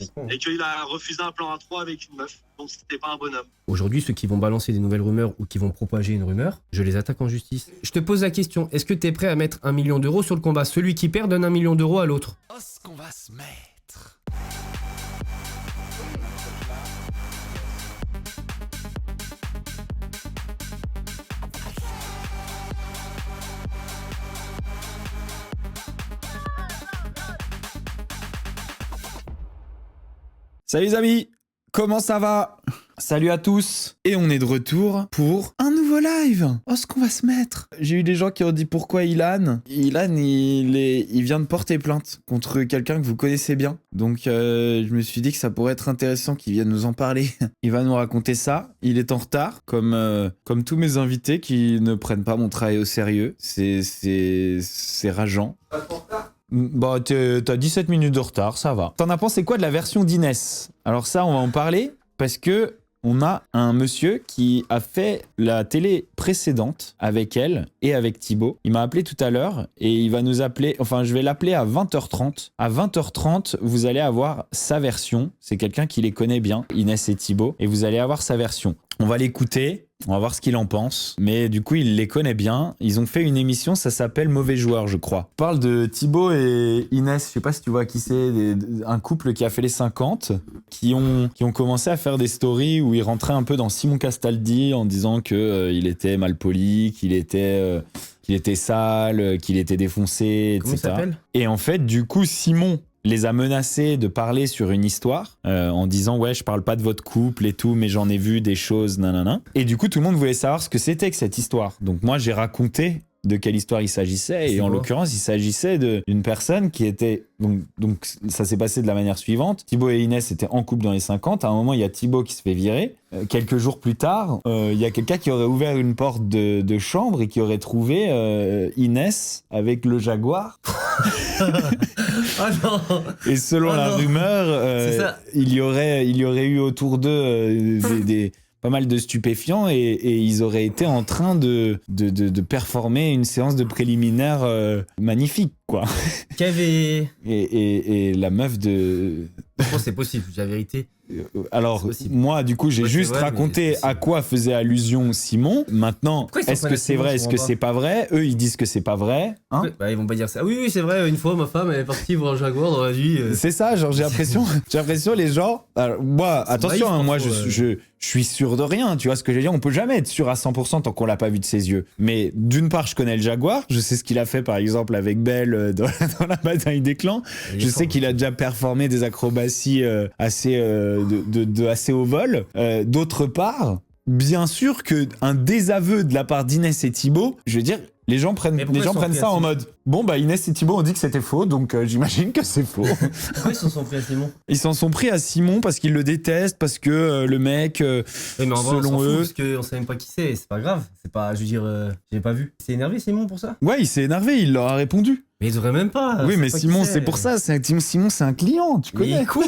comprends. Et qu'il a refusé un plan à 3 avec une meuf. Donc c'était pas un bonhomme. Aujourd'hui, ceux qui vont balancer des nouvelles rumeurs ou qui vont propager une rumeur, je les attaque en justice. Je te pose la question, est-ce que t'es prêt à mettre 1 million d'euros sur le combat? Celui qui perd donne 1 million d'euros à l'autre. Oh, ce qu'on va se mettre. Salut les amis, comment ça va? Salut à tous. Et on est de retour pour un nouveau live. Oh, ce qu'on va se mettre. J'ai eu des gens qui ont dit pourquoi Ilan. Ilan, il vient de porter plainte contre quelqu'un que vous connaissez bien. Donc je me suis dit que ça pourrait être intéressant qu'il vienne nous en parler. Il va nous raconter ça. Il est en retard, comme tous mes invités qui ne prennent pas mon travail au sérieux. C'est rageant. Bah, t'as 17 minutes de retard, ça va. T'en as pensé quoi de la version d'Inès? Alors ça, on va en parler parce que on a un monsieur qui a fait la télé précédente avec elle et avec Thibaut. Il m'a appelé tout à l'heure et il va nous appeler, enfin je vais l'appeler à 20h30. À 20h30, vous allez avoir sa version. C'est quelqu'un qui les connaît bien, Inès et Thibaut, et vous allez avoir sa version. On va l'écouter. On va voir ce qu'il en pense. Mais du coup, il les connaît bien. Ils ont fait une émission, ça s'appelle Mauvais Joueur, je crois. On parle de Thibaut et Inès. Je sais pas si tu vois qui c'est. Un couple qui a fait les 50, qui ont commencé à faire des stories où ils rentraient un peu dans Simon Castaldi en disant qu'il était mal poli, qu'il était sale, qu'il était défoncé, etc. Comment il s'appelle ? Et en fait, du coup, Simon les a menacés de parler sur une histoire en disant ouais, je parle pas de votre couple et tout, mais j'en ai vu des choses, nanana. Et du coup, tout le monde voulait savoir ce que c'était que cette histoire. Donc moi, j'ai raconté de quelle histoire il s'agissait, et en l'occurrence, il s'agissait d'une personne qui était... Donc ça s'est passé de la manière suivante. Thibaut et Inès étaient en couple dans les 50. À un moment, il y a Thibaut qui se fait virer. Quelques jours plus tard, il y a quelqu'un qui aurait ouvert une porte de chambre et qui aurait trouvé Inès avec le Jaguar. Ah non. Et selon la rumeur, il y aurait eu autour d'eux pas mal de stupéfiants et ils auraient été en train de performer une séance de préliminaire magnifique, quoi. Et la meuf de... Je pense que c'est possible, la vérité. Alors, moi, du coup, j'ai juste raconté à quoi faisait allusion Simon. Maintenant, est-ce que c'est vrai, est-ce que c'est pas vrai? Eux, ils disent que c'est pas vrai. Hein, bah, ils vont pas dire ça. Oui, c'est vrai, une fois, ma femme, elle est partie voir un Jaguar dans la vie. C'est ça, genre, j'ai l'impression, les gens... Alors, moi, attention, hein, moi, je suis sûr de rien, tu vois ce que je veux dire? On peut jamais être sûr à 100% tant qu'on l'a pas vu de ses yeux. Mais d'une part, je connais le Jaguar, je sais ce qu'il a fait, par exemple, avec Belle dans la bataille des clans. Je sais qu'il a déjà performé des acrobaties assez au vol. D'autre part, bien sûr qu'un désaveu de la part d'Inès et Thibaut, je veux dire, les gens prennent ça en mode bon, bah Inès et Thibaut ont dit que c'était faux, donc j'imagine que c'est faux. Pourquoi ils s'en sont pris à Simon? Ils s'en sont pris à Simon parce qu'ils le détestent, parce que le mec, oui, mais en vrai, selon eux... parce qu'on sait même pas qui c'est pas grave. C'est pas, je veux dire, j'ai pas vu. Il s'est énervé Simon pour ça? Ouais, il s'est énervé, il leur a répondu. Mais il devrait même pas. Oui, mais Simon, c'est pour ça. Simon, c'est un client, tu connais. Il est con.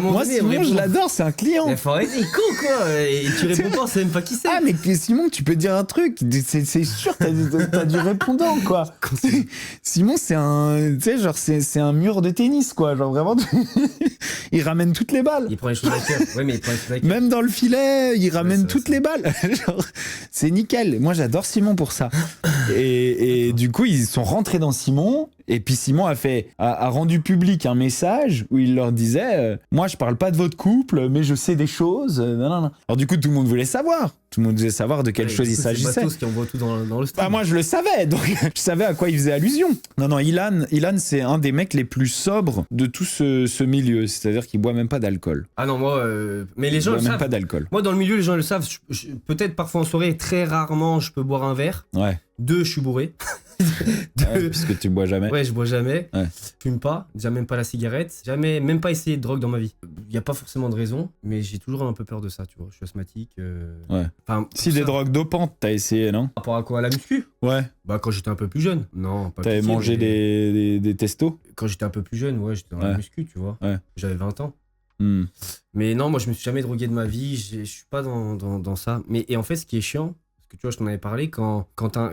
Moi, Simon, je l'adore, c'est un client. Mais faut arrêter, il est con, quoi. Et tu réponds pas, on sait même pas qui c'est. Ah, mais Simon, tu peux dire un truc. C'est sûr, t'as du répondant, quoi. Simon, c'est un... Tu sais, genre, c'est un mur de tennis, quoi. Genre, vraiment, il ramène toutes les balles. Il prend les choses à cœur. Ouais, mais il prend les choses à cœur. Même dans le filet, il ramène toutes les balles. Genre, c'est nickel. Moi, j'adore Simon pour ça. Et du coup, ils sont rentrés dans Simon, et puis Simon a rendu public un message où il leur disait moi je parle pas de votre couple mais je sais des choses. Non. Alors du coup tout le monde voulait savoir. Tout le monde voulait savoir de quelle chose il s'agissait. C'est Matos qui envoie tout dans le stade. Bah moi je le savais, donc je savais à quoi il faisait allusion. Non, Ilan c'est un des mecs les plus sobres de tout ce milieu, c'est-à-dire qu'il boit même pas d'alcool. Ah non, moi mais les gens le savent. Même pas d'alcool. Moi dans le milieu les gens le savent, peut-être parfois en soirée, très rarement je peux boire un verre. Ouais. 2, je suis bourré. Ouais, puisque tu bois jamais. Ouais, je bois jamais. Ouais. Je fume pas, déjà même pas la cigarette, jamais, même pas essayé de drogue dans ma vie. Il y a pas forcément de raison, mais j'ai toujours un peu peur de ça, tu vois. Je suis asthmatique. Ouais. Enfin, si des drogues dopantes, t'as essayé, non? Par rapport à quoi? À la muscu? Ouais. Bah quand j'étais un peu plus jeune. Non, pas T'avais mangé des testos? Quand j'étais un peu plus jeune, ouais, j'étais dans la muscu, tu vois. Ouais. J'avais 20 ans. Mm. Mais non, moi je me suis jamais drogué de ma vie, je suis pas dans ça. Et en fait, ce qui est chiant, tu vois, je t'en avais parlé, quand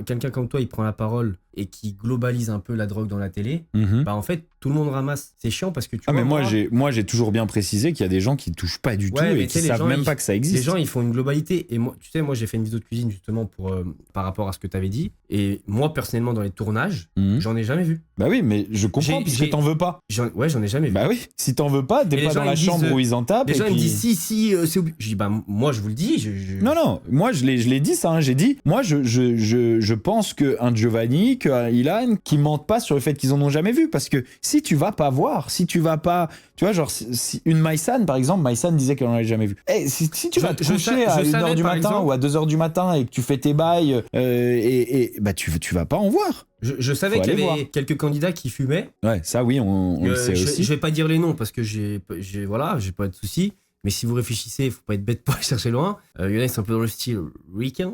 quelqu'un comme toi, il prend la parole et qui globalise un peu la drogue dans la télé, bah en fait, tout le monde ramasse. C'est chiant parce que tu Ah, vois, mais moi j'ai toujours bien précisé qu'il y a des gens qui touchent pas du tout Ouais, mais et tu sais, qui les savent gens, même pas que ça existe. les gens, ils font une globalité. Et moi, tu sais, moi, j'ai fait une vidéo de cuisine justement par rapport à ce que tu avais dit. Et moi, personnellement, dans les tournages, j'en ai jamais vu. Bah oui, mais je comprends J'ai- puisque j'ai- t'en veux pas. Ouais, j'en ai jamais vu. Bah oui, si t'en veux pas, Et t'es les pas gens, dans la ils disent, chambre où ils en tapent. Les et gens, ils me puis- disent si, c'est obligé. Je dis, bah, moi, je vous le dis. Non, moi je l'ai dit ça, j'ai dit, moi je pense qu'un Giovanni, qu'un Ilan, qui mentent pas sur le fait qu'ils en ont jamais vu, parce que si tu vas pas voir, si tu vas pas, tu vois, genre si une Maïsan par exemple, Maïsan disait qu'elle en avait jamais vu. Si tu vas te coucher à 1h du matin ou à 2h du matin et que tu fais tes bails, bah tu vas pas en voir. Je savais Faut qu'il y aller avait voir. quelques candidats qui fumaient. Ouais, ça oui, on le sait je aussi. vais pas dire les noms parce que j'ai pas de soucis. Mais si vous réfléchissez, faut pas être bête pour aller chercher loin. Il y en a, ils sont un peu dans le style ricain.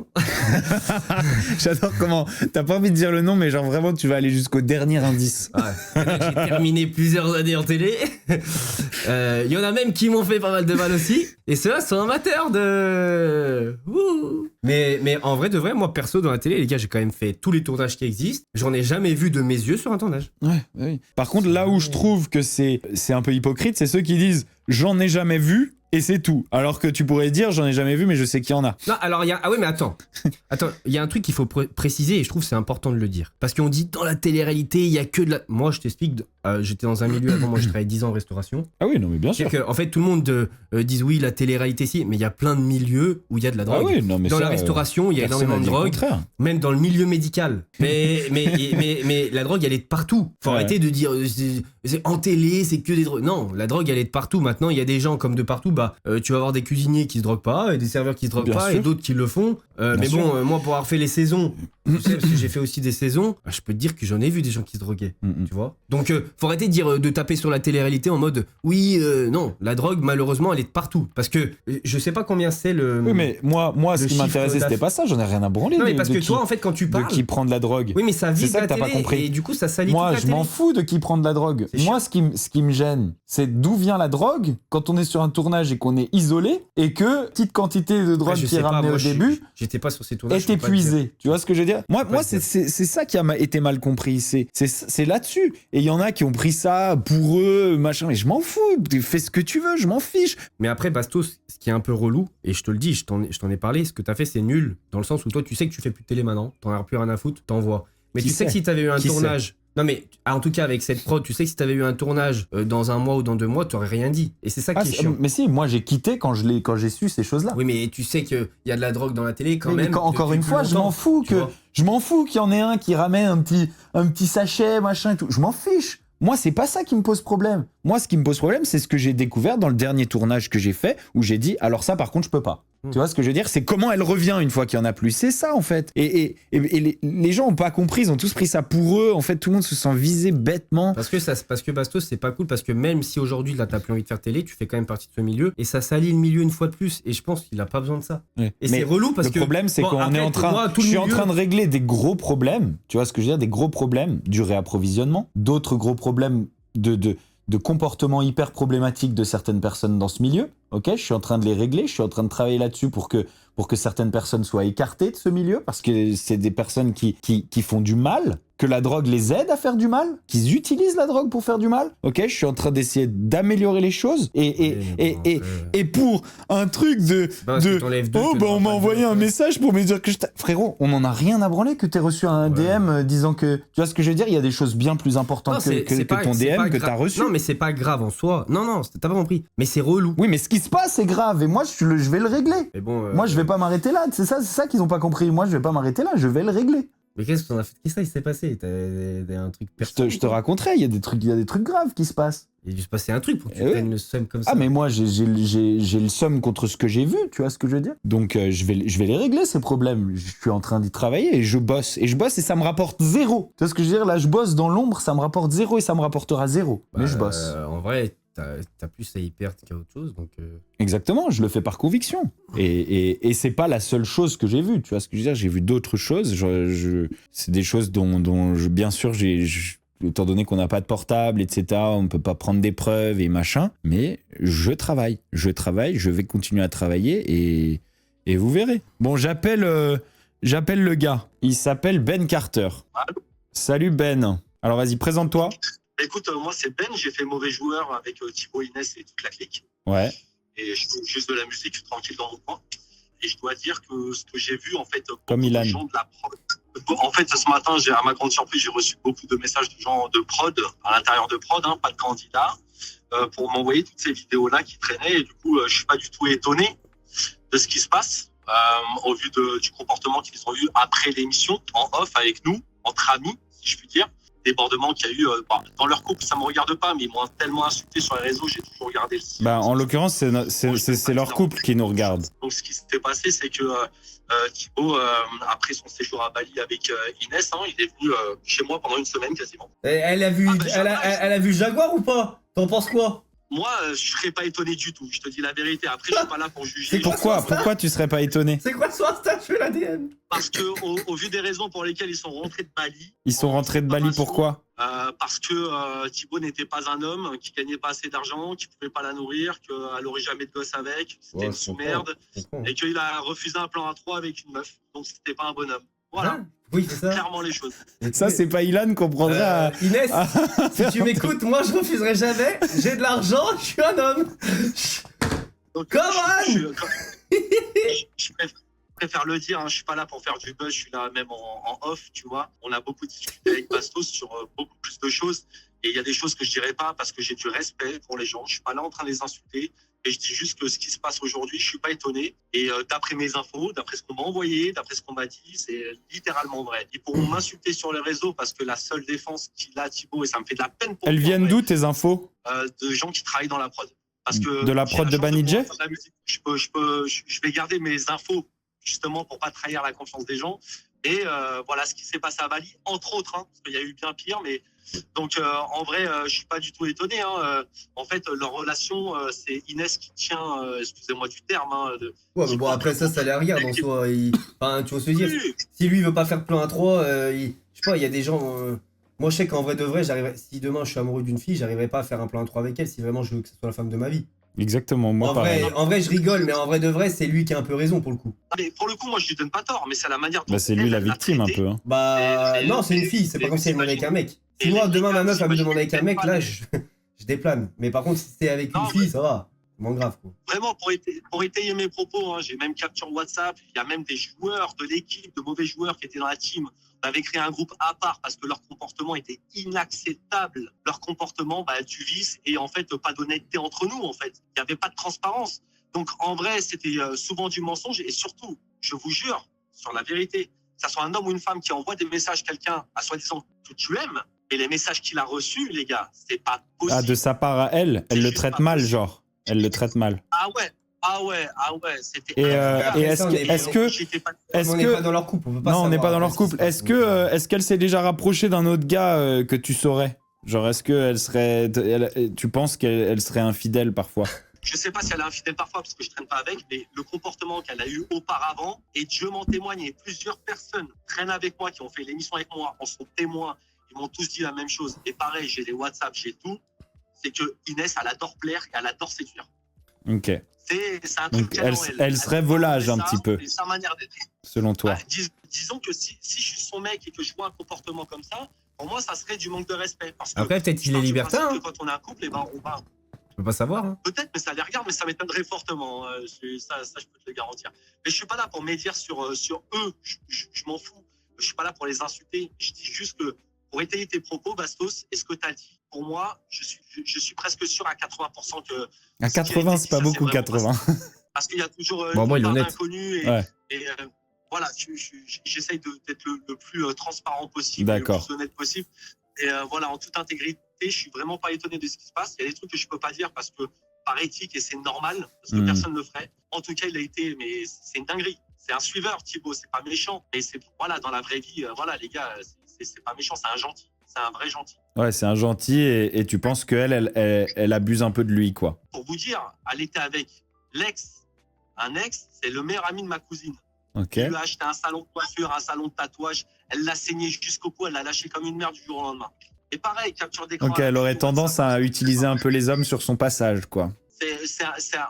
J'adore comment t'as pas envie de dire le nom, mais genre vraiment tu vas aller jusqu'au dernier indice. Ouais. J'ai terminé plusieurs années en télé. Il y en a même qui m'ont fait pas mal de mal aussi. Et ceux-là sont amateurs de... Wouh. Mais en vrai de vrai, moi perso dans la télé, les gars, j'ai quand même fait tous les tournages qui existent. J'en ai jamais vu de mes yeux sur un tournage. Ouais, oui. Par contre, là où je trouve que c'est un peu hypocrite, c'est ceux qui disent j'en ai jamais vu et c'est tout. Alors que tu pourrais dire j'en ai jamais vu, mais je sais qu'il y en a. Non, alors il y a... Ah oui, mais attends. Il y a un truc qu'il faut préciser et je trouve que c'est important de le dire. Parce qu'on dit dans la télé-réalité, il y a que de la... Moi, je t'explique, j'étais dans un milieu avant, moi je travaillais 10 ans en restauration. Ah oui, non, mais bien sûr. C'est que, en fait, tout le monde dit oui, la télé-réalité, si, mais il y a plein de milieux où il y a de la drogue. Ah oui, non, mais dans ça, la restauration, il y a personne énormément de n'a dit le drogue, contraire. même dans le milieu médical. Mais la drogue, elle est de partout. Faut Ouais. arrêter de dire c'est en télé, c'est que des drogues. Non, la drogue, elle est de partout. Maintenant, il y a des gens comme de partout. Bah, tu vas avoir des cuisiniers qui se droguent pas, et des serveurs qui se droguent Bien pas, sûr. et d'autres qui le font. Mais sûr. bon, moi, pour avoir fait les saisons, tu sais, parce que j'ai fait aussi des saisons, bah, je peux te dire que j'en ai vu des gens qui se droguaient. Tu vois. Donc, faut arrêter de dire de taper sur la télé-réalité en mode oui, non, la drogue, malheureusement, elle est de partout. Parce que je sais pas combien c'est le. Oui, mais moi ce le qui chiffre m'intéressait, c'était pas ça. J'en ai rien à branler. Non, mais de- parce de que qui- toi, en fait, quand tu de parles. qui prend de la drogue. Oui, mais ça vise C'est ça la que t'as pas télé, compris. et du coup, ça salit Moi, toute la je m'en télé. fous de qui prend de la drogue. C'est Moi, ce qui me gêne, c'est d'où vient la drogue quand on est sur un tournage et qu'on est isolé et que petite quantité de drogue Ah, je qui sais est pas, ramenée moi, au début j'étais pas sur ces tournages. est je peux pas te dire. épuisée. Tu vois ce que je veux dire? Moi, pas te c'est ça qui a été mal compris. C'est là-dessus. Et il y en a qui ont pris ça pour eux, machin. Mais je m'en fous. Fais ce que tu veux, je m'en fiche. Mais après, Bastos, ce qui est un peu relou, et je te le dis, je t'en ai parlé, ce que t'as fait, c'est nul. Dans le sens où toi, tu sais que tu fais plus de télé maintenant, t'en as plus rien à foutre, t'envoies. Mais Qui tu sais que sait si t'avais eu un Qui tournage. Non, mais en tout cas, avec cette prod, tu sais que si t'avais eu un tournage dans un mois ou dans 2 mois, t'aurais rien dit. Et c'est ça qui est chiant. Mais si, moi j'ai quitté quand j'ai su ces choses-là. Oui, mais tu sais qu'il y a de la drogue dans la télé quand Oui, mais même. encore depuis une plus fois, je longtemps, m'en fous tu vois. je m'en fous qu'il y en ait un qui ramène un petit sachet, machin et tout. Je m'en fiche. Moi, c'est pas ça qui me pose problème. Moi, ce qui me pose problème, c'est ce que j'ai découvert dans le dernier tournage que j'ai fait, où j'ai dit, alors ça, par contre, je peux pas. Tu vois ce que je veux dire? C'est comment elle revient une fois qu'il y en a plus. C'est ça, en fait. Et les gens ont pas compris, ils ont tous pris ça pour eux. En fait, tout le monde se sent visé bêtement. Parce que Bastos, c'est pas cool, parce que même si aujourd'hui, là, t'as plus envie de faire télé, tu fais quand même partie de ce milieu, et ça salit le milieu une fois de plus, et je pense qu'il a pas besoin de ça. Ouais. Et Mais c'est relou parce le que. problème, c'est bon, qu'on après, est en pour train. moi, tout Je le suis en milieu- train de régler des gros problèmes. Tu vois ce que je veux dire? Des gros problèmes du réapprovisionnement. D'autres gros problèmes de comportement hyper problématique de certaines personnes dans ce milieu. Ok, je suis en train de les régler. Je suis en train de travailler là-dessus pour que certaines personnes soient écartées de ce milieu parce que c'est des personnes qui font du mal, que la drogue les aide à faire du mal, qu'ils utilisent la drogue pour faire du mal. Ok, je suis en train d'essayer d'améliorer les choses et pour un truc de parce que t'enlèves deux, oh tu bah n'auras on m'a pas de envoyé deux. un message pour me dire que frérot, on en a rien à branler que t'aies reçu un DM disant que tu vois ce que je veux dire, il y a des choses bien plus importantes Non, que ton DM que t'as reçu. Non, mais c'est pas grave en soi. Non, t'as pas compris. Mais c'est relou. Oui, mais ce qui se passe c'est grave et moi je vais le régler. Mais bon, Moi je vais pas m'arrêter là, c'est ça qu'ils ont pas compris. Moi je vais pas m'arrêter là, je vais le régler. Mais qu'est-ce que t'en as fait? Qu'est-ce qui s'est passé? T'as un truc Je te raconterai, il y a des trucs graves qui se passent. Il a dû se passer un truc pour que tu Eh oui. prennes le seum comme ça. Ah mais moi j'ai le seum contre ce que j'ai vu, tu vois ce que je veux dire. Donc je vais les régler ces problèmes. Je suis en train d'y travailler et je bosse et ça me rapporte 0. Tu vois ce que je veux dire? Là je bosse dans l'ombre, ça me rapporte 0 et ça me rapportera 0. Mais je bosse. En vrai, t'as plus à y perdre qu'à autre chose. Donc, Exactement, je le fais par conviction. Et c'est pas la seule chose que j'ai vue, tu vois ce que je veux dire. J'ai vu d'autres choses. C'est des choses dont bien sûr étant donné qu'on n'a pas de portable, etc., on ne peut pas prendre des preuves et machin, mais je travaille, je vais continuer à travailler et vous verrez. Bon, j'appelle le gars, il s'appelle Ben Carter. Allô? Salut Ben. Alors vas-y, présente-toi. Écoute, moi, c'est Ben. J'ai fait mauvais joueur avec Thibaut, Inès et toute la clique. Ouais. Et je fais juste de la musique, je suis tranquille dans mon coin. Et je dois dire que ce que j'ai vu, en fait, Comme beaucoup Ilan. de gens de la prod. En fait, ce matin, à ma grande surprise, j'ai reçu beaucoup de messages de gens de prod, à l'intérieur de prod, pas de candidats, pour m'envoyer toutes ces vidéos-là qui traînaient. Et du coup, je suis pas du tout étonné de ce qui se passe, au vu du comportement qu'ils ont eu après l'émission, en off avec nous, entre amis, si je puis dire. Débordement qu'il y a eu dans leur couple, ça me regarde pas, mais ils m'ont tellement insulté sur les réseaux, j'ai toujours regardé le site. Bah, en l'occurrence, c'est leur couple qui nous regarde. Donc, ce qui s'est passé, c'est que Thibaut, après son séjour à Bali avec Inès, il est venu chez moi pendant une semaine quasiment. Elle a vu, elle a vu Jaguar ou pas? T'en penses quoi? Moi, je serais pas étonné du tout, je te dis la vérité. Après, je suis pas là pour juger. Pourquoi tu serais pas étonné? C'est quoi son Insta? Je fais la DM. Parce que, au vu des raisons pour lesquelles ils sont rentrés de Bali. Ils sont rentrés de Bali, pourquoi? Parce que Thibaut n'était pas un homme, qui gagnait pas assez d'argent, qui pouvait pas la nourrir, qu'elle aurait jamais de gosse avec, c'était une sous-merde, et qu'il a refusé un plan A3 avec une meuf. Donc, c'était pas un bonhomme. Voilà. Oui, c'est ça. Clairement les choses. Ça, c'est pas Ilan qu'on prendrait Inès, si tu m'écoutes, moi je refuserai jamais. J'ai de l'argent, je suis un homme. Donc, Come on. Je préfère le dire, je suis pas là pour faire du buzz, je suis là même en off, tu vois. On a beaucoup discuté avec Bastos sur beaucoup plus de choses. Et il y a des choses que je dirais pas parce que j'ai du respect pour les gens. Je suis pas là en train de les insulter. Et je dis juste que ce qui se passe aujourd'hui, je suis pas étonné. Et d'après mes infos, d'après ce qu'on m'a envoyé, d'après ce qu'on m'a dit, c'est littéralement vrai. Ils pourront m'insulter sur les réseaux parce que la seule défense qu'il a, Thibaut, et ça me fait de la peine pour Elles viennent d'où tes infos? De gens qui travaillent dans la prod. Parce que de la prod de Banijé? Je vais garder mes infos justement pour pas trahir la confiance des gens. Et voilà ce qui s'est passé à Bali, entre autres, parce qu'il y a eu bien pire, mais donc en vrai, je suis pas du tout étonné. En fait, leur relation, c'est Inès qui tient, excusez-moi du terme. Ouais, mais bon, après ça les regarde en soi. Enfin, tu vas se dire, si lui il veut pas faire de plan à 3, je sais pas, il y a des gens. Moi, je sais qu'en vrai de vrai, si demain je suis amoureux d'une fille, j'arriverai pas à faire un plan à 3 avec elle si vraiment je veux que ce soit la femme de ma vie. Exactement, moi pareil. En vrai, je rigole, mais en vrai de vrai, c'est lui qui a un peu raison pour le coup. Mais pour le coup, moi je lui donne pas tort, mais c'est la manière dont. Bah, c'est lui la victime un peu. Bah, non, c'est une fille, c'est pas comme si elle demandait avec un mec. Si moi, demain, ma meuf, elle me demandait avec un mec, là, je déplane. Mais par contre, si c'est avec une fille, ça va. C'est moins grave, quoi. Vraiment, pour étayer mes propos, j'ai même capture WhatsApp. Il y a même des joueurs de l'équipe, de mauvais joueurs qui étaient dans la team. On avait créé un groupe à part parce que leur comportement était inacceptable. Leur comportement, du vice et en fait, pas d'honnêteté entre nous, en fait. Il n'y avait pas de transparence. Donc, en vrai, c'était souvent du mensonge. Et surtout, je vous jure, sur la vérité, que ça soit un homme ou une femme qui envoie des messages à quelqu'un, à soi-disant que tu aimes, et les messages qu'il a reçus, les gars, c'est pas possible. Ah, de sa part à elle le traite mal, genre. Elle le traite mal. Ah ouais, c'était. Et est-ce que on n'est pas dans leur couple, on peut pas non, on n'est savoir, pas dans leur couple. Est-ce qu'elle s'est déjà rapprochée d'un autre gars que tu saurais? Genre, est-ce qu'elle serait, tu penses qu'elle serait infidèle parfois? Je sais pas si elle est infidèle parfois parce que je traîne pas avec, mais le comportement qu'elle a eu auparavant, et Dieu m'en témoigne, et plusieurs personnes traînent avec moi, qui ont fait l'émission avec moi, en sont témoins, ils m'ont tous dit la même chose. Et pareil, j'ai des WhatsApp, j'ai tout. C'est que Inès, elle adore plaire et elle adore séduire. Ok. C'est un truc donc elle serait volage un petit peu. C'est sa manière d'être. Selon toi. Disons que si je suis son mec et que je vois un comportement comme ça, pour moi, ça serait du manque de respect. Parce que après, peut-être qu'il est libertin. Quand on est un couple, on va. Je peux pas savoir. Peut-être, mais ça les regarde, mais ça m'étonnerait fortement. Ça, je peux te le garantir. Mais je suis pas là pour médire sur eux. Je m'en fous. Je suis pas là pour les insulter. Je dis juste que pour étayer tes propos, Bastos, et ce que tu as dit, pour moi, je suis presque sûr à 80% que. À 80, c'est pas beaucoup, 80. Parce qu'il y a toujours moi, il est une part honnête. d'inconnu et voilà, j'essaye d'être le plus transparent possible, le plus honnête possible. Et voilà, en toute intégrité, je suis vraiment pas étonné de ce qui se passe. Il y a des trucs que je peux pas dire parce que par éthique et c'est normal, parce que personne ne le ferait. En tout cas, il a été, mais c'est une dinguerie. C'est un suiveur, Thibaut, c'est pas méchant. Et c'est, voilà, dans la vraie vie, voilà, les gars, c'est pas méchant, c'est un gentil. C'est un vrai gentil. Ouais, c'est un gentil et tu penses qu'elle elle abuse un peu de lui, quoi. Pour vous dire, elle était avec un ex, c'est le meilleur ami de ma cousine. Ok. Elle lui a acheté un salon de coiffure, un salon de tatouage. Elle l'a saigné jusqu'au cou, elle l'a lâché comme une merde du jour au lendemain. Et pareil, capture d'écran. Ok, elle aurait tendance à utiliser un peu les hommes sur son passage, quoi.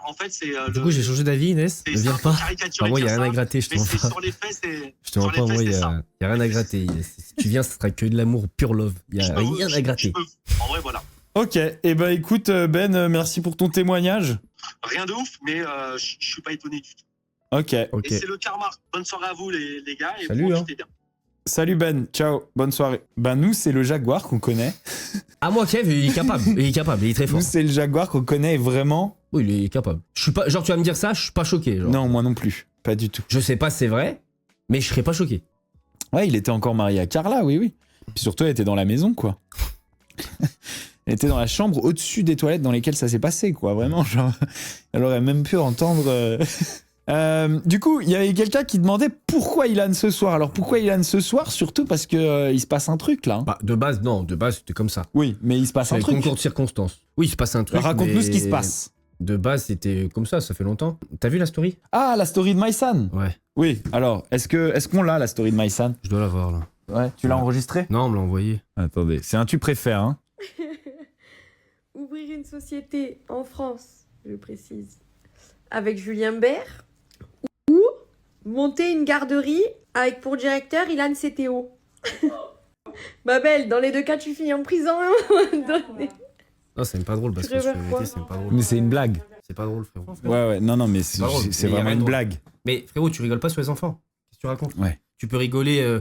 en fait, c'est. Du coup, j'ai changé d'avis, Inès. Ne viens pas. Enfin, moi, il n'y a rien à gratter, je te Mais mens c'est pas. sur les faits, c'est. Je te mens pas, moi, il n'y c'est a ça. rien à gratter. Si tu viens, ce sera que de l'amour pure love. Il n'y a rien à gratter. En vrai, voilà. Ok, et ben écoute Ben, merci pour ton témoignage. Rien de ouf, mais je suis pas étonné du tout. Ok, Et c'est le karma. Bonne soirée à vous, les gars. Et Salut, profitez bien. salut Ben, ciao, bonne soirée. Ben nous, c'est le Jaguar qu'on connaît. Ah, moi, Kev, il est capable. Il est capable, il est très fort. Nous, c'est le Jaguar qu'on connaît vraiment. Oui, il est capable. Je suis pas, genre, tu vas me dire ça, je suis pas choqué. Genre. Non, moi non plus, pas du tout. Je sais pas si c'est vrai, mais je serais pas choqué. Ouais, il était encore marié à Carla, oui. Puis surtout, elle était dans la maison, quoi. Elle était dans la chambre au-dessus des toilettes dans lesquelles ça s'est passé, quoi. Vraiment, genre, elle aurait même pu entendre. Du coup, il y avait quelqu'un qui demandait pourquoi Ilan ce soir. Alors pourquoi Ilan ce soir? Surtout parce que il se passe un truc là. Hein. Bah, de base, non, de base, c'était comme ça. Oui, mais il se passe C'est un un truc. concours de circonstances. Oui, il se passe un truc. Raconte-nous mais ce qui se passe. De base, c'était comme ça fait longtemps. T'as vu la story? Ah, la story de Maïsan. Ouais, Oui, alors, est-ce qu'on l'a, la story de Maïsan? je dois la voir là. Ouais, tu l'as enregistrée? Non, on me l'a envoyé. Attendez, c'est un tu préfères, hein. Ouvrir une société en France, je précise, avec Julien Bert, ou monter une garderie avec pour directeur Ilan CTO. Ma belle, dans les deux cas, tu finis en prison à un moment donné. Non, c'est même pas drôle parce Tu que je rêves quoi c'est pas drôle. Mais c'est une blague. C'est pas drôle, frérot. Ouais, non, mais c'est pas drôle. c'est Mais y a vraiment rien une de drôle. blague. Mais frérot, tu rigoles pas sur les enfants. Qu'est-ce que tu racontes? Ouais. Tu peux rigoler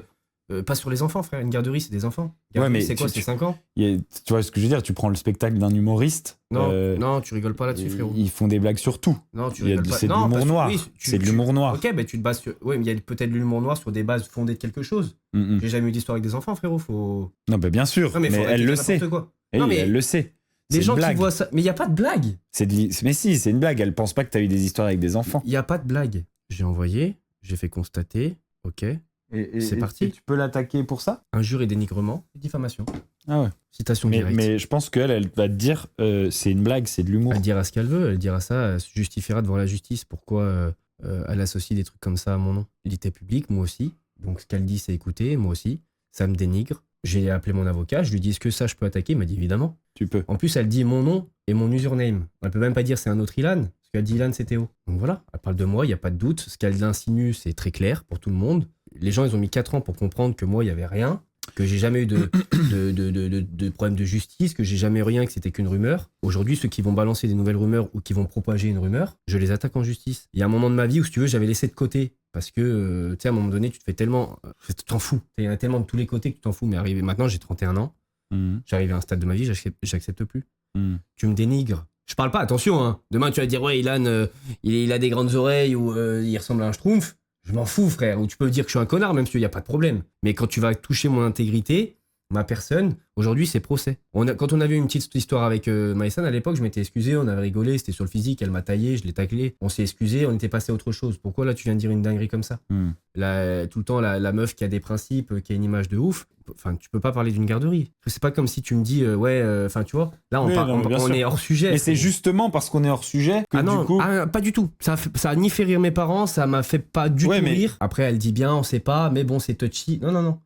pas sur les enfants, frère. Une garderie, c'est des enfants. Ouais, mais c'est quoi? tu- C'est 5 ans? Tu vois ce que je veux dire, tu prends le spectacle d'un humoriste. Non, non, tu rigoles pas là-dessus, frérot. Ils font des blagues sur tout. Non, tu Il y a rigoles pas. c'est de Non, l'humour parce que noir. oui, C'est de l'humour noir. Ok, bah tu te bases sur. Oui, mais il y a peut-être de l'humour noir sur des bases fondées de quelque chose. Mm. J'ai jamais eu d'histoire avec des enfants, frérot. Faut. Non, bah bien sûr, Non, mais faut arrêter elle de le dire sait. n'importe quoi. Eh Non, oui, mais elle le sait. Les C'est gens une qui blague. voient ça. Mais il n'y a pas de blague. Mais si, c'est une blague. Elle pense pas que t'as eu des histoires avec des enfants. Il n'y a pas de blague. J'ai envoyé, j'ai fait constater. Ok. C'est parti. Tu peux l'attaquer pour ça? Injure et dénigrement et diffamation. Ah ouais. Citation Mais, directe. mais je pense elle va te dire c'est une blague, c'est de l'humour. Elle dira ce qu'elle veut, elle dira ça, elle se justifiera devant la justice. Pourquoi elle associe des trucs comme ça à mon nom? Il était public, moi aussi. Donc ce qu'elle dit, c'est écouter, moi aussi. Ça me dénigre. J'ai appelé mon avocat, je lui dis est-ce que ça je peux attaquer? Il m'a dit évidemment. Tu peux. En plus, elle dit mon nom et mon username. Elle peut même pas dire c'est un autre Ilan, parce qu'elle dit Ilan c'est Théo. Donc voilà, elle parle de moi, il n'y a pas de doute. Ce qu'elle insinue, c'est très clair pour tout le monde. Les gens, ils ont mis 4 ans pour comprendre que moi, il n'y avait rien, que j'ai jamais eu de problème de justice, que j'ai jamais eu rien, que c'était qu'une rumeur. Aujourd'hui, ceux qui vont balancer des nouvelles rumeurs ou qui vont propager une rumeur, je les attaque en justice. Il y a un moment de ma vie où, si tu veux, j'avais laissé de côté. Parce que, tu sais, à un moment donné, tu te fais tellement... Tu t'en fous. Il y en a tellement de tous les côtés que tu t'en fous. Mais maintenant, j'ai 31 ans. J'arrive à un stade de ma vie, j'accepte plus. Tu me dénigres. Je parle pas, attention, hein. Demain, tu vas dire, ouais, Ilan, il a des grandes oreilles ou il ressemble à un schtroumpf. Je m'en fous, frère. Ou tu peux dire que je suis un connard, même s'il n'y a pas de problème. Mais quand tu vas toucher mon intégrité, ma personne, aujourd'hui, c'est procès. Quand on avait une petite histoire avec Maïsan, à l'époque, je m'étais excusé, on avait rigolé, c'était sur le physique, elle m'a taillé, je l'ai taclé. On s'est excusé, on était passé à autre chose. Pourquoi là, tu viens de dire une dinguerie comme ça? Tout le temps, la meuf qui a des principes, qui a une image de ouf, enfin, tu peux pas parler d'une garderie. C'est pas comme si tu me dis, enfin, tu vois, là, Oui, non, mais bien on sûr. est hors sujet. Mais c'est justement parce qu'on est hors sujet que Ah non, du coup. pas du tout. Ça a ni fait rire mes parents, ça m'a fait pas du Ouais, tout mais- rire. Après, elle dit bien, on sait pas, mais bon, c'est touchy. Non.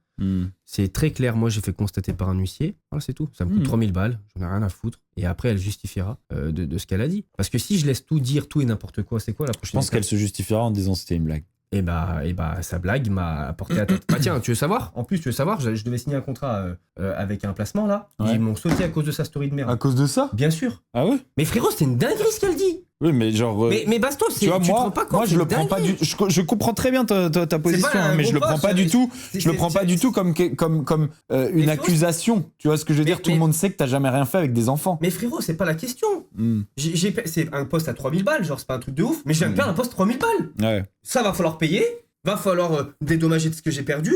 C'est très clair. Moi, j'ai fait constater par un huissier. Voilà, c'est tout. Ça me coûte 3000 balles. J'en ai rien à foutre. Et après, elle justifiera de ce qu'elle a dit. Parce que si je laisse tout dire, tout et n'importe quoi, c'est quoi la Je prochaine pense étape? qu'elle se justifiera en disant c'était une blague. Et bah, sa blague m'a apporté à tête. Bah tiens, tu veux savoir? En plus, tu veux savoir, je devais signer un contrat avec un placement là. Ouais. Ils m'ont sauté à cause de sa story de merde. À cause de ça? Bien sûr. Ah ouais? Mais frérot, c'était une dinguerie ce qu'elle dit. Oui, mais genre. Mais Bastos, tu vois, te moi, rends pas compte, moi je c'est le une prends pas dinguerie. du je comprends très bien ta position, pas un hein, mais je le gros prends poste, pas du tout. c'est- Je le prends pas du tout comme une Mais accusation. Tu vois ce que je veux Mais- dire? Tout le mais- monde sait que t'as jamais rien fait avec des enfants. Mais frérot, c'est pas la question. Hmm. C'est un poste à 3000 balles, genre c'est pas un truc de ouf, mais j'ai même pas un poste 3000 balles. Ouais. Ça va falloir payer, va falloir dédommager de ce que j'ai perdu,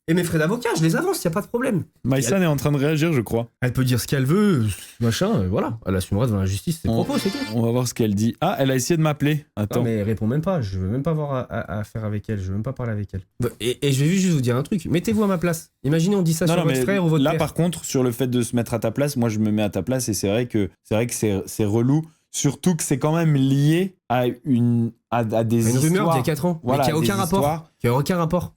et mes frais d'avocat, je les avance, y a pas de problème. Maïsan est en train de réagir, je crois. Elle peut dire ce qu'elle veut, machin, voilà. Elle assumera devant la justice ses On- propos, c'est tout. On va voir ce qu'elle dit. Ah, elle a essayé de m'appeler. Attends. Non, mais réponds même pas, je veux même pas avoir à faire avec elle, je veux même pas parler avec elle. Et je vais juste vous dire un truc, mettez-vous à ma place. Imaginez, on dit ça sur votre frère ou votre là, père. par contre, sur le fait de se mettre à ta place, moi, je me mets à ta place et c'est vrai que c'est relou. Surtout que c'est quand même lié à des Une histoires. rumeur d'il y a 4 ans, Voilà, mais qui a des aucun rapport. histoires. Qui a aucun rapport.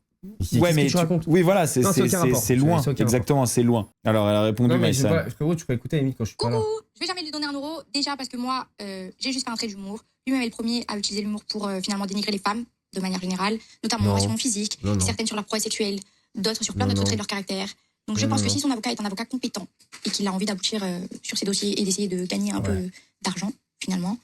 Ouais, mais tu racontes. oui, voilà, c'est Non, c'est aucun rapport. loin. C'est aucun Exactement, c'est loin. Alors, elle a répondu, Non, mais Maïssa. frérot, tu peux écouter à la limite quand je suis pas là. Coucou, je vais jamais lui donner 1 euro. Déjà parce que moi, j'ai juste fait un trait d'humour. Lui-même est le premier à utiliser l'humour pour finalement dénigrer les femmes de manière générale, notamment Non. sur mon physique, Non. certaines sur leur prouesse sexuelle, d'autres sur plein Non, d'autres non. traits de leur caractère. Donc je Non, pense non, que non. si son avocat est un avocat compétent et qu'il a envie d'aboutir sur ses dossiers et d'essayer de gagner un peu d'argent, finalement,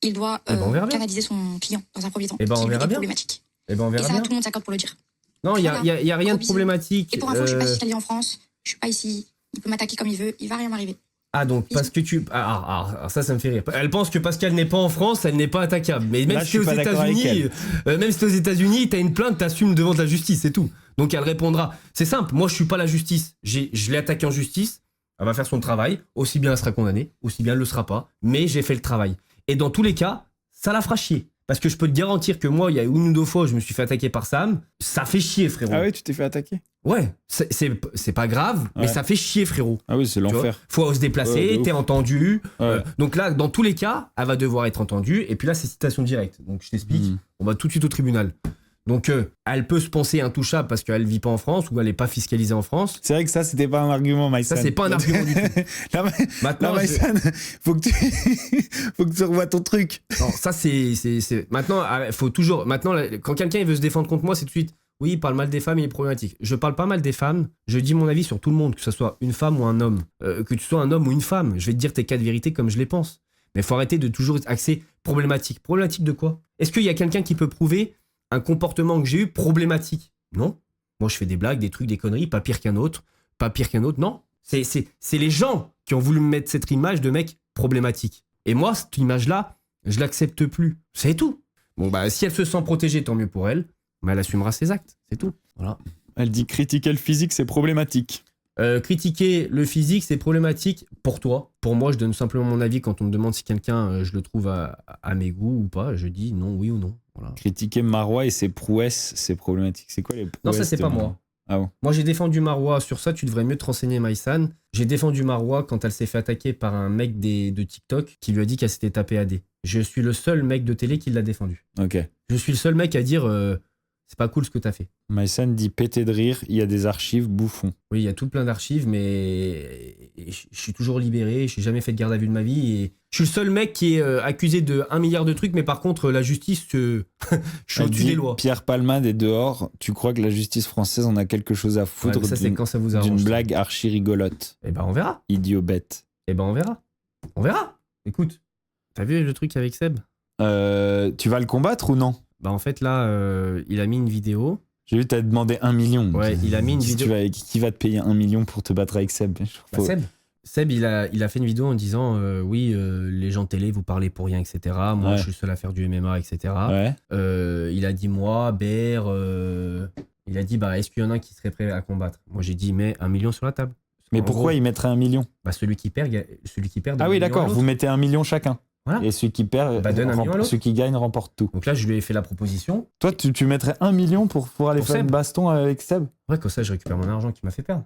il doit Eh ben, on verra bien. canaliser son client dans un premier temps, Eh ben, on qui lui verra est bien. problématique. Eh ben, on Et verra ça, bien. tout le monde s'accorde pour le dire. Non, il y a rien Gros de bisous. problématique. Et pour info, je suis pas fiscalisée en France, je suis pas ici, il peut m'attaquer comme il veut, il va rien m'arriver. Ah, donc, parce que tu. Alors, ça me fait rire. Elle pense que parce qu'elle n'est pas en France, elle n'est pas attaquable. Mais même Là, si je t'es suis aux pas d'accord avec États-Unis, même si t'es aux États-Unis, t'as une plainte, t'assumes devant la justice, c'est tout. Donc, elle répondra. C'est simple, moi, je suis pas la justice. Je l'ai attaquée en justice, elle va faire son travail. Aussi bien elle sera condamnée, aussi bien elle le sera pas. Mais j'ai fait le travail. Et dans tous les cas, ça la fera chier. Parce que je peux te garantir que moi, il y a une ou deux fois, je me suis fait attaquer par Sam. Ça fait chier, frérot. Ah oui, tu t'es fait attaquer? Ouais, c'est pas grave, mais Ouais. ça fait chier, frérot. Ah oui, c'est Tu vois, l'enfer. faut se déplacer, Ouais, de t'es ouf. entendu. Ouais. Donc là, dans tous les cas, elle va devoir être entendue. Et puis là, c'est citation directe. Donc je t'explique, Mhm. on va tout de suite au tribunal. Donc elle peut se penser intouchable parce qu'elle vit pas en France ou elle est pas fiscalisée en France. C'est vrai que ça, c'était pas un argument, Maïssa. Ça, c'est pas un argument du tout. Là, Maintenant, Maïssa, faut que tu faut que tu revoies ton truc. non, ça c'est maintenant, faut toujours. Maintenant, quand quelqu'un il veut se défendre contre moi, c'est tout de suite. Oui, il parle mal des femmes, il est problématique. Je parle pas mal des femmes, je dis mon avis sur tout le monde, que ce soit une femme ou un homme. Que tu sois un homme ou une femme, je vais te dire tes 4 vérités comme je les pense. Mais faut arrêter de toujours axer problématique. Problématique de quoi? Est-ce qu'il y a quelqu'un qui peut prouver un comportement que j'ai eu problématique? Non. Moi, je fais des blagues, des trucs, des conneries, pas pire qu'un autre. Pas pire qu'un autre, non. C'est les gens qui ont voulu me mettre cette image de mec problématique. Et moi, cette image-là, je l'accepte plus. C'est tout. Bon, bah, si elle se sent protégée, tant mieux pour elle. Mais elle assumera ses actes, c'est tout. Voilà. Elle dit critiquer le physique, c'est problématique. Critiquer le physique, c'est problématique pour toi. Pour moi, je donne simplement mon avis quand on me demande si quelqu'un, je le trouve à mes goûts ou pas. Je dis non, oui ou non. Voilà. Critiquer Marois et ses prouesses, c'est problématique. C'est quoi les prouesses? Non, ça, c'est de pas Marois? moi. Ah bon? Moi, j'ai défendu Marois. Sur ça, tu devrais mieux te renseigner, Maïsan. J'ai défendu Marois quand elle s'est fait attaquer par un mec de TikTok qui lui a dit qu'elle s'était tapée AD. Je suis le seul mec de télé qui l'a défendu. Ok. Je suis le seul mec à dire c'est pas cool ce que t'as fait. Maïsan dit péter de rire, il y a des archives bouffons. Oui, il y a tout plein d'archives, mais je suis toujours libéré, je n'ai jamais fait de garde à vue de ma vie. Et je suis le seul mec qui est accusé de 1 milliard de trucs, mais par contre, la justice, je suis Elle au-dessus dit, des lois. Pierre Palmade est dehors, tu crois que la justice française en a quelque chose à Ouais, foutre mais ça, c'est d'une quand ça vous arrange. d'une blague archi rigolote? Eh ben, on verra. Idiot bête. Eh ben, on verra. On verra. Écoute, t'as vu le truc avec Seb? Tu vas le combattre ou non? Bah, en fait, là, il a mis une vidéo. J'ai vu, t'as demandé 1 million. Ouais, il a mis une Qui vidéo. qui va te payer 1 million pour te battre avec Seb? Bah, Seb, il a fait une vidéo en disant oui, les gens de télé, vous parlez pour rien, etc. Moi, Ouais. je suis le seul à faire du MMA, etc. Ouais. Il a dit moi, Ber, il a dit bah est-ce qu'il y en a un qui serait prêt à combattre? Moi j'ai dit mais 1 million sur la table. Parce Mais qu'en pourquoi gros, il mettrait 1 million? bah celui qui perd, donne Ah 1 oui, million à d'accord, l'autre. vous mettez 1 million chacun. Voilà. Et celui qui perd, Bah, donne 1 million à l'autre. celui qui gagne remporte tout. Donc là je lui ai fait la proposition. Toi, tu mettrais 1 million pour aller Pour faire Seb. une baston avec Seb? Ouais, comme ça je récupère mon argent qui m'a fait perdre.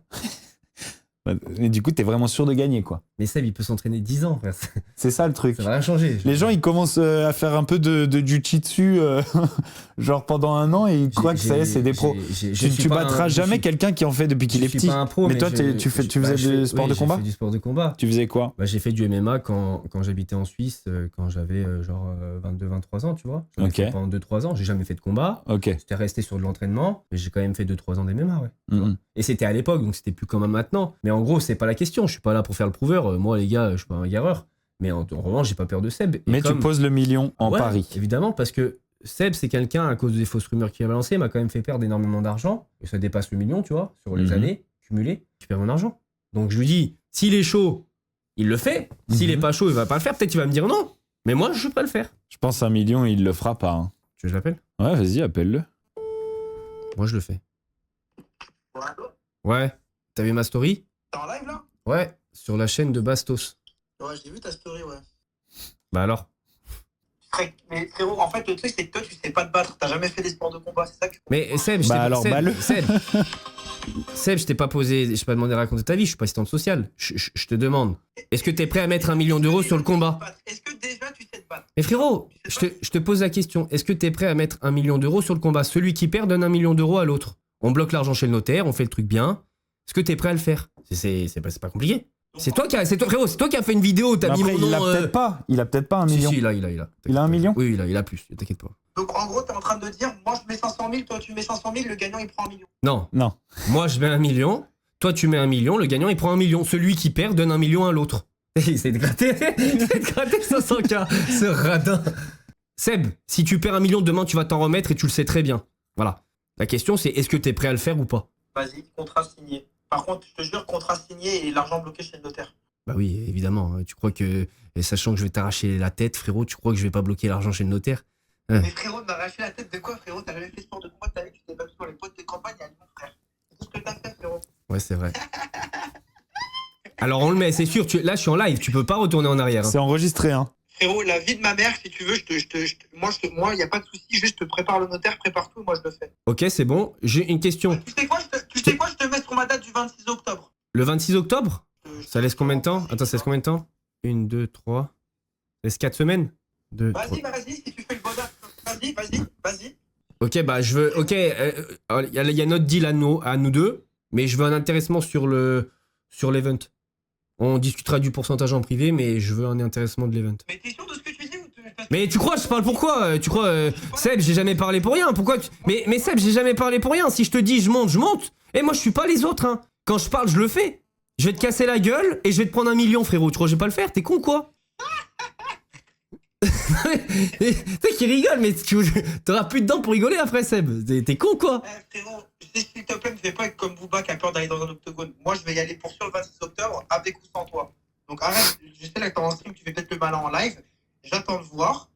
Mais du coup, t'es vraiment sûr de gagner, quoi. Mais Seb il peut s'entraîner 10 ans, frère. C'est ça le truc. Ça va rien changer. Les gens, ils commencent à faire un peu de jiu-jitsu, genre pendant 1 an, et ils croient que ça y est, c'est des pros. Tu battras jamais quelqu'un qui en fait depuis qu'il est petit. Pas un pro, Mais toi, tu faisais du sport de combat? J'ai fait du sport de combat. Tu faisais quoi? Bah, j'ai fait du MMA quand j'habitais en Suisse, quand j'avais genre 22-23 ans, tu vois. J'en ai Ok. fait pendant 2-3 ans, j'ai jamais fait de combat. Ok. J'étais resté sur de l'entraînement, mais j'ai quand même fait 2-3 ans d'MMA, ouais. tu vois. Mhm. Et c'était à l'époque, donc c'était plus comme maintenant. Mais en gros, c'est pas la question. Je suis pas là pour faire le prouveur. Moi, les gars, je suis pas un gareur. Mais en revanche, j'ai pas peur de Seb. Et Mais tu comme- poses le million en Ouais, pari. Évidemment, parce que Seb, c'est quelqu'un, à cause des fausses rumeurs qu'il a balancées, m'a quand même fait perdre énormément d'argent. Et ça dépasse le million, tu vois, sur les Mhm. années cumulées. Je perds mon argent. Donc je lui dis, s'il est chaud, il le fait. S'il Mhm. est pas chaud, il va pas le faire. Peut-être qu'il va me dire non. Mais moi, je vais pas le faire. Je pense 1 million, il le fera pas. Hein. Tu veux que je l'appelle? Ouais, vas-y, appelle-le. Moi, je le fais. Ouais. T'as vu ma story? T'es en live là? Ouais. Sur la chaîne de Bastos. Ouais, j'ai vu ta story, ouais. Bah alors? Mais frérot, en fait, le truc, c'est que toi, tu sais pas te battre. T'as jamais fait des sports de combat, c'est ça que... Mais Seb, je Bah t'ai pas- alors, Seb, balle. Seb, je t'ai pas posé, je t'ai pas demandé de raconter ta vie, je suis pas assistante sociale. Je te demande, est-ce que t'es prêt à mettre 1 million d'euros sur le combat? Est-ce que déjà, tu sais te battre? Mais frérot, je te pose la question, est-ce que t'es prêt à mettre 1 million d'euros sur le combat? Celui qui perd donne 1 million d'euros à l'autre. on bloque l'argent chez le notaire, on fait le truc bien. Est-ce que t'es prêt à le faire? C'est pas compliqué. C'est toi qui as fait une vidéo, t'as Mais mis après, mon il nom. a peut-être pas. Il a peut-être pas 1 million. Si, il a. Il a 1 million? Oui, il a plus, t'inquiète pas. Donc en gros, t'es en train de dire, moi je mets 500 000, toi tu mets 500 000, le gagnant il prend 1 million. Non, Non. moi je mets 1 million, toi tu mets 1 million, le gagnant il prend 1 million. Celui qui perd donne 1 million à l'autre. C'est de gratter 500K, ce radin. Seb, si tu perds 1 million demain, tu vas t'en remettre et tu le sais très bien. Voilà. La question c'est est-ce que t'es prêt à le faire ou pas? Vas-y, contrat signé. Par contre, je te jure, contrat signé et l'argent bloqué chez le notaire. Bah oui, évidemment. Tu crois que, et sachant que je vais t'arracher la tête, frérot, tu crois que je vais pas bloquer l'argent chez le notaire? Mais frérot, m'arracher la tête de quoi, frérot? T'as jamais fait sport de combat, t'as vu, tu t'es battu sur les potes de campagne à Lyon, frère. C'est tout ce que t'as fait, frérot. Ouais, c'est vrai. Alors on le met, c'est sûr. Là, je suis en live, tu peux pas retourner en arrière. Hein. C'est enregistré, hein. Frérot, la vie de ma mère, si tu veux, moi, y a pas de souci, juste je te prépare le notaire, prépare tout, moi je le fais. Ok, c'est bon. J'ai une question. Tu sais quoi, je te mets sur ma date du 26 octobre. Le 26 octobre? Ça laisse combien de temps? Attends, ça laisse combien de temps? 1, 2, 3. Ça laisse 4 semaines? 2, 3. Vas-y, si tu fais le bon date. Vas-y. Ok, bah je veux. Ok, il y a notre deal à nous deux, mais je veux un intéressement sur l'event. On discutera du pourcentage en privé, mais je veux un intéressement de l'event. Mais t'es sûr de ce que tu dis ou Mais tu crois, je parle pour quoi? Tu crois, Seb, j'ai jamais parlé pour rien. Pourquoi mais Seb, j'ai jamais parlé pour rien. Si je te dis je monte, je monte. Et moi, je suis pas les autres, hein. Quand je parle, je le fais. Je vais te casser la gueule et je vais te prendre 1 million, frérot. Tu crois que je vais pas le faire? T'es con, quoi? Tu sais qui rigole, mais t'auras plus de dents pour rigoler après, Seb. T'es con, quoi? Frérot, s'il te plaît, ne fais pas être comme Booba qui a peur d'aller dans un octogone. Moi, je vais y aller pour sûr le 26 octobre, avec ou sans toi. Donc arrête, je sais là que t'es en stream, tu fais peut-être le malin en live. J'attends de voir.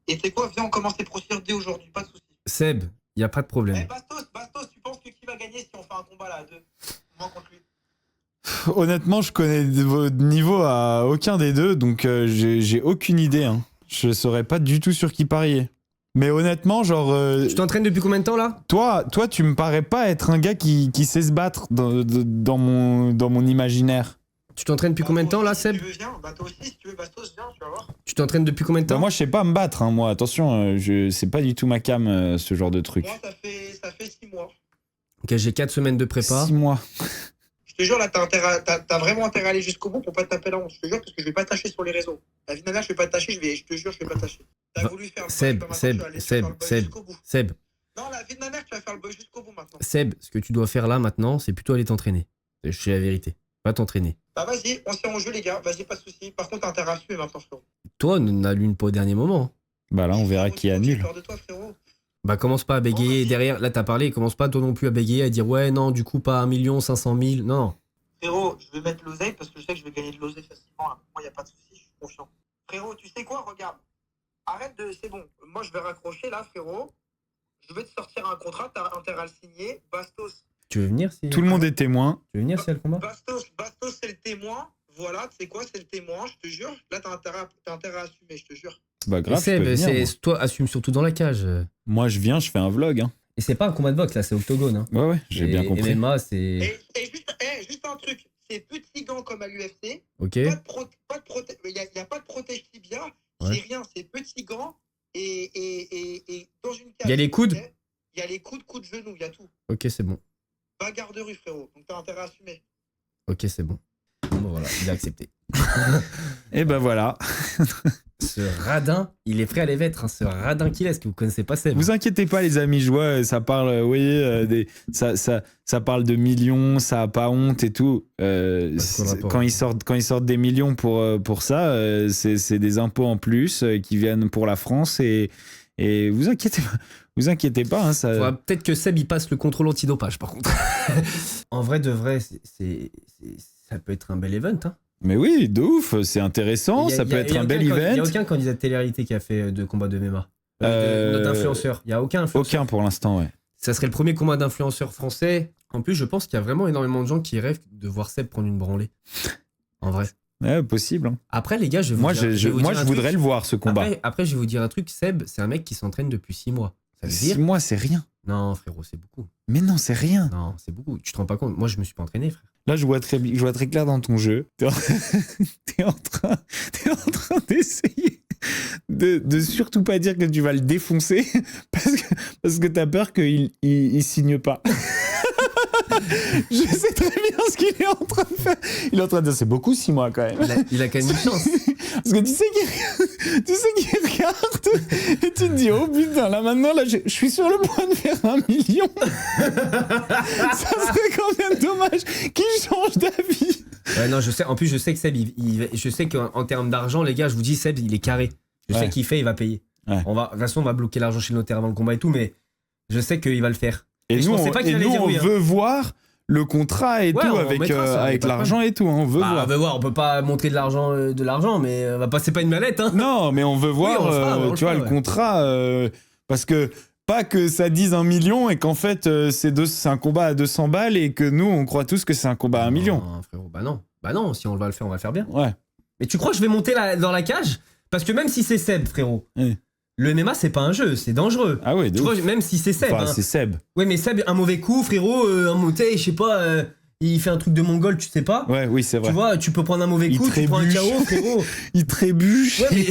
Et tu sais quoi, viens, on commence les procédures dès aujourd'hui, pas de soucis. Seb, y a pas de problème. Bastos, tu penses que qui va gagner si on fait un combat là à deux? Moi contre lui. Honnêtement, je connais vos niveaux à aucun des deux, donc j'ai aucune idée. Hein. Je saurais pas du tout sur qui parier. Mais honnêtement, genre... Tu t'entraînes depuis combien de temps, là? Toi, tu me parais pas être un gars qui sait se battre dans mon imaginaire. Tu t'entraînes depuis combien de temps, là, Seb? Si tu veux, viens. Toi aussi, si tu veux, Bastos, viens, tu vas voir. Tu t'entraînes depuis combien de temps? Bah moi, je sais pas me battre, hein, moi. Attention, c'est pas du tout ma cam, ce genre de truc. Moi, ça fait 6 mois. Ok, j'ai 4 semaines de prépa. 6 mois. Je te jure, là, t'as vraiment intérêt à aller jusqu'au bout pour pas te taper la honte. Je te jure, parce que je vais pas tâcher sur les réseaux. La vie de ma mère, je vais pas tâcher, je te jure, je vais pas tâcher. T'as voulu faire le Seb, boy, Seb, tu vas aller Seb, faire le boy Seb, jusqu'au bout. Seb, Non, la vie de ma mère, tu vas faire le boy jusqu'au bout maintenant. Seb, ce que tu dois faire là maintenant, c'est plutôt aller t'entraîner. Je sais la vérité. Va t'entraîner. Bah vas-y, on se fait en jeu, les gars. Vas-y, pas de soucis. Par contre, t'as intérêt à assumer maintenant, frérot. Toi, n'allume pas au dernier moment. Bah là, on verra qui annule. J'ai peur de toi, frérot. Bah commence pas à bégayer derrière. Là, t'as parlé, commence pas toi non plus à bégayer, à dire ouais, non, du coup, pas 1 500 000. Non. Frérot, je vais mettre l'oseille parce que je sais que je vais gagner de l'oseille facilement. Là. Moi, y a pas de soucis, je suis confiant. Frérot, tu sais quoi? Regarde. Arrête de... C'est bon. Moi, je vais raccrocher là, frérot. Je vais te sortir un contrat, t'as intérêt à le signer. Bastos. Tu veux venir si... Tout le monde est témoin. Tu veux venir si y a le combat? Bastos, c'est le témoin. Voilà, tu sais quoi? C'est le témoin, je te jure. Là, t'as intérêt à assumer, je te jure. Bah grave, Seb, je peux venir, moi. toi, assume surtout dans la cage. Moi, je viens, je fais un vlog. Hein. Et c'est pas un combat de boxe, là, c'est octogone. Hein. Ouais, j'ai bien compris. MMA, c'est... Et juste un truc. C'est petits gants comme à l'UFC. Ok. Il n'y a pas de protège tibia. Ouais. C'est rien, c'est petits gants. Et dans une cage. Il y a les coudes? Il y a les coudes, genoux, il y a tout. Ok, c'est bon. Bagarre de rue, frérot. Donc t'as intérêt à assumer. Ok, c'est bon. Bon, voilà, il a accepté. Et ben voilà. Ce radin, il est prêt à les mettre, hein, ce radin qu'il est, est-ce que vous connaissez pas Seb? Vous inquiétez pas, les amis, je vois, ça parle, vous voyez, ça parle de millions, ça a pas honte et tout. Quand ils sortent des millions pour ça, c'est des impôts en plus qui viennent pour la France et vous inquiétez pas. Hein, ça... Faudra peut-être que Seb il passe le contrôle antidopage par contre. En vrai de vrai, ça peut être un bel event. Hein. Mais oui, de ouf, c'est intéressant, ça peut être un bel event. Il n'y a aucun candidat de télé-réalité qui a fait de combat de MMA. Notre influenceur. Il n'y a aucun influenceur. Aucun pour l'instant, ouais. Ça serait le premier combat d'influenceur français. En plus, je pense qu'il y a vraiment énormément de gens qui rêvent de voir Seb prendre une branlée. En vrai. Ouais, possible. Hein. Après, les gars, je voudrais le voir, ce combat. Après, je vais vous dire un truc. Seb, c'est un mec qui s'entraîne depuis 6 mois. Ça veut 6 dire... mois, c'est rien. Non, frérot, c'est beaucoup. Mais non, c'est rien. Non, c'est beaucoup. Tu te rends pas compte? Moi, je me suis pas entraîné, frère. Là, je vois très clair dans ton jeu. T'es en train d'essayer de surtout pas dire que tu vas le défoncer parce que t'as peur qu'il signe pas. Je sais très bien ce qu'il est en train de faire. Il est en train de dire, c'est beaucoup 6 mois quand même. Il a quand même une chance. Parce que tu sais qu'il regarde et tu te dis, oh putain, là maintenant, là, je suis sur le point de faire 1 million. Ça serait quand même dommage qu'il change d'avis. Ouais, non, je sais. En plus, je sais que Seb, je sais qu'en termes d'argent, les gars, je vous dis, Seb, il est carré. Je sais qu'il fait, il va payer. Ouais. De toute façon, on va bloquer l'argent chez le notaire avant le combat et tout, mais je sais qu'il va le faire. Et je nous, pensais pas qu'il allait dire on oui, hein. veut voir le contrat et Ouais, tout on avec, mettra ça, avec pas de l'argent et tout. Hein, on veut Bah, voir. on veut voir, on peut pas montrer de l'argent, mais on va passer pas une mallette, hein. Non, mais on veut voir, on le fera, on le tu vois, fera, le contrat. Parce que pas que ça dise 1 million et qu'en fait, c'est un combat à 200 balles et que nous, on croit tous que c'est un combat à 1 million. Non, frérot, bah non, si on va le faire, on va le faire bien. Ouais. Mais tu crois que je vais monter dans la cage? Parce que même si c'est Seb, frérot, Oui. le MMA, c'est pas un jeu, c'est dangereux. Ah ouais, de Tu vois, ouf. même si c'est Seb. Enfin, hein. c'est Seb. Ouais, mais Seb, un mauvais coup, frérot, un moté, je sais pas, il fait un truc de mongol, tu sais pas. Ouais, oui, c'est vrai. Tu vois, tu peux prendre un mauvais Il coup, tu prends un trébuche. KO, frérot. Il trébuche. Ouais, mais...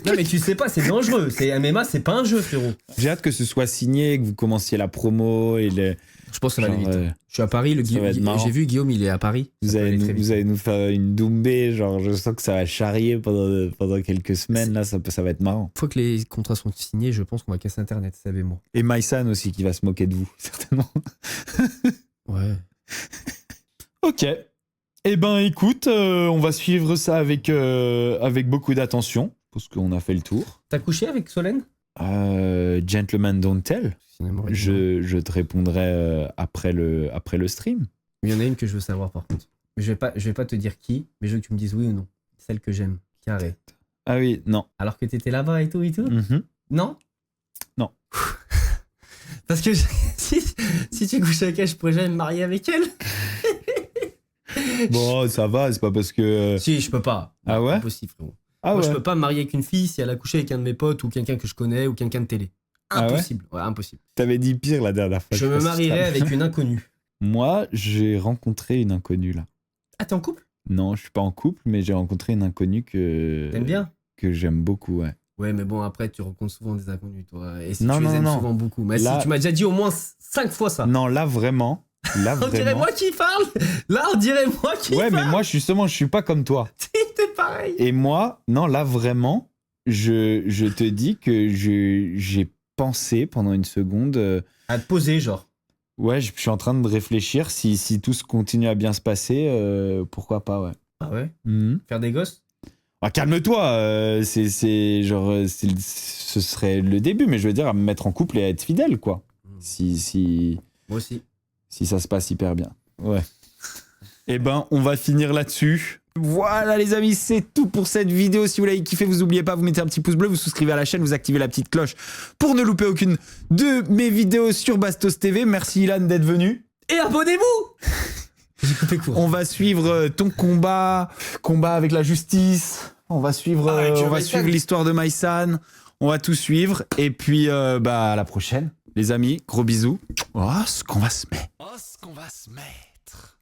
non, mais tu sais pas, c'est dangereux. C'est MMA, c'est pas un jeu, frérot. J'ai hâte que ce soit signé, que vous commenciez la promo et Je pense que ça va aller genre, vite. Je suis à Paris, ça va être marrant. j'ai vu Guillaume, il est à Paris. vous allez nous faire une doumbée, genre je sens que ça va charrier pendant quelques semaines, là, ça va être marrant. Une fois que les contrats sont signés, je pense qu'on va casser Internet, Seb et moi. Et Maïsan aussi qui va se moquer de vous, certainement. Ouais. Ok. Eh ben écoute, on va suivre ça avec beaucoup d'attention, parce qu'on a fait le tour. T'as couché avec Solène? Gentleman Don't Tell, Finalement, je te répondrai après le stream. Il y en a une que je veux savoir par contre. Mais je vais pas te dire qui, mais je veux que tu me dises oui ou non. Celle que j'aime, carré. Ah oui, non. Alors que t'étais là-bas et tout et tout. Mhm. Non? Non. Parce que si tu couches avec elle, je pourrais jamais me marier avec elle. Bon, ça va, c'est pas parce que... Si, je peux pas. Ah ouais? Impossible, frérot. Ah Moi, ouais. je peux pas me marier avec une fille si elle a couché avec un de mes potes ou quelqu'un que je connais ou quelqu'un de télé. Ah ouais? Impossible. Ouais, impossible. T'avais dit pire la dernière fois. Je me marierais avec une inconnue. Moi, j'ai rencontré une inconnue là. Ah, t'es en couple? Non, je suis pas en couple, mais j'ai rencontré une inconnue que T'aimes bien? que j'aime beaucoup, ouais. Ouais, mais bon, après, tu rencontres souvent des inconnus, toi. Et si Non, tu les non, aimes non. souvent beaucoup. Mais Là- si tu m'as déjà dit au moins 5 fois ça. Non, là vraiment, On dirait moi qui parle. Là, on dirait moi qui Ouais, parle. mais moi justement, je suis pas comme toi. T'es pareil. Et moi, non, là vraiment, je te dis que j'ai pensé pendant une seconde. À te poser, genre. Ouais, je suis en train de réfléchir si tout se continue à bien se passer, pourquoi pas, ouais. Ah ouais? Mhm. Faire des gosses? Ah, calme-toi, c'est genre, ce serait le début, mais je veux dire, à me mettre en couple et à être fidèle, quoi. Si Moi aussi. ça se passe hyper bien. Ouais. Eh ben, on va finir là-dessus. Voilà les amis, c'est tout pour cette vidéo. Si vous l'avez kiffé, vous n'oubliez pas, vous mettez un petit pouce bleu, vous souscrivez à la chaîne, vous activez la petite cloche pour ne louper aucune de mes vidéos sur Bastos TV. Merci Ilan d'être venu. Et abonnez-vous. J'ai coupé court. On va suivre ton combat avec la justice. On va suivre, Avec on va Maïsan. suivre l'histoire de Maïsan. On va tout suivre. Et puis, à la prochaine, les amis. Gros bisous. Oh, ce qu'on va se mettre. Oh, ce qu'on va se mettre.